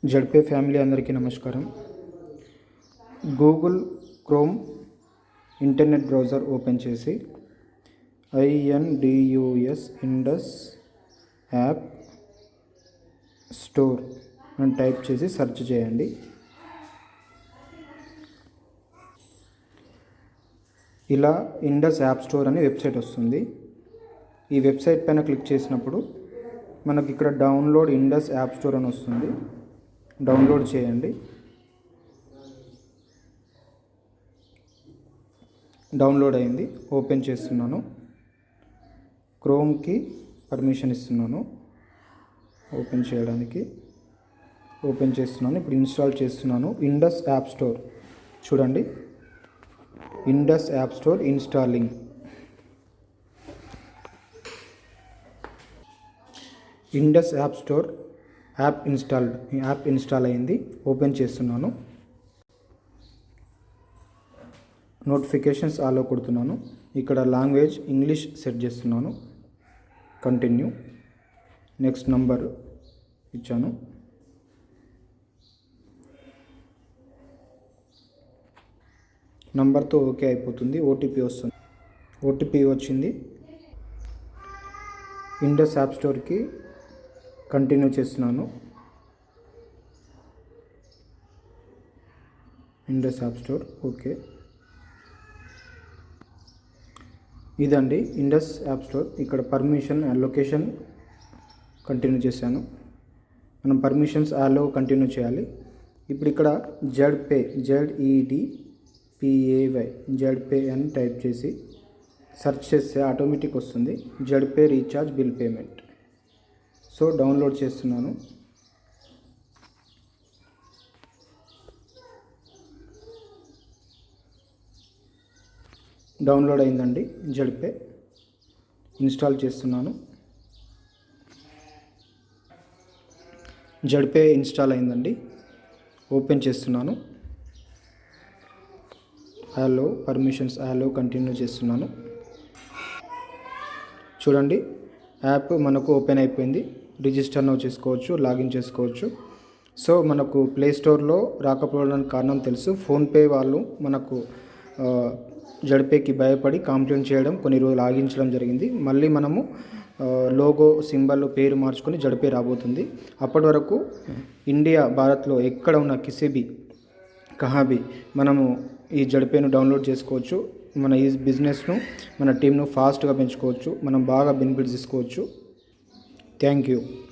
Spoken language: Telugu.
జడ్పే ఫ్యామిలీ అందరికీ నమస్కారం. Google chrome internet browser open చేసి INDUS యాప్ స్టోర్ అని టైప్ చేసి సెర్చ్ చేయండి. ఇలా ఇండస్ యాప్ స్టోర్ అనే వెబ్సైట్ వస్తుంది. ఈ వెబ్సైట్ పైన క్లిక్ చేసినప్పుడు మనకి ఇక్కడ డౌన్లోడ్ ఇండస్ యాప్ స్టోర్ అని వస్తుంది. డౌన్లోడ్ చేయండి. డౌన్లోడ్ అయింది. ఓపెన్ చేస్తున్నాను. క్రోమ్కి పర్మిషన్ ఇస్తున్నాను ఓపెన్ చేయడానికి. ఓపెన్ చేస్తున్నాను. ఇప్పుడు ఇన్స్టాల్ చేస్తున్నాను. ఇండస్ యాప్ స్టోర్ చూడండి. Indus app store installing. Indus app store app install అయింది. ఓపెన్ చేస్తున్నాను. నోటిఫికేషన్స్ ఆలో కొడుతున్నాను. ఇక్కడ లాంగ్వేజ్ ఇంగ్లీష్ సెట్ చేస్తున్నాను. కంటిన్యూ. నెక్స్ట్ నంబర్ ఇచ్చాను. నంబర్తో ఓకే అయిపోతుంది. ఓటీపీ వస్తుంది. ఓటీపీ వచ్చింది. ఇండస్ యాప్ స్టోర్కి కంటిన్యూ చేస్తున్నాను. Indus app store okay. ఇదండి ఇండస్ యాప్ స్టోర్. ఇక్కడ పర్మిషన్ లొకేషన్ కంటిన్యూ చేశాను. మనం పర్మిషన్స్ ఆలో కంటిన్యూ చేయాలి. ఇప్పుడు ఇక్కడ జడ్పే ZEDPAY జడ్పే అని టైప్ చేసి సెర్చ్ చేస్తే ఆటోమేటిక్ వస్తుంది. ZP recharge bill payment. So download చేస్తున్నాను. డౌన్లోడ్ అయిందండి. జడ్పే ఇన్స్టాల్ చేస్తున్నాను. జడ్పే ఇన్స్టాల్ అయిందండి. ఓపెన్ చేస్తున్నాను. హలో పర్మిషన్స్ హలో కంటిన్యూ చేస్తున్నాను. చూడండి యాప్ మనకు ఓపెన్ అయిపోయింది. రిజిస్టర్ నౌ చేసుకోవచ్చు, లాగిన్ చేసుకోవచ్చు. సో మనకు ప్లే స్టోర్లో రాకపోవడానికి కారణం తెలుసు. ఫోన్పే వాళ్ళు మనకు జడ్పేకి భయపడి కంప్లైంట్ చేయడం, కొన్ని రోజులు ఆగించడం జరిగింది. మళ్ళీ మనము లోగో సింబల్ పేరు మార్చుకొని జడ్పే రాబోతుంది. అప్పటి వరకు ఇండియా భారత్లో ఎక్కడ ఉన్న కిసిబి కహాబి మనము ఈ జడ్పేను డౌన్లోడ్ చేసుకోవచ్చు. మన ఈ బిజినెస్ను మన టీంను ఫాస్ట్గా పెంచుకోవచ్చు. మనం బాగా బెనిఫిట్స్ తీసుకోవచ్చు. Thank you.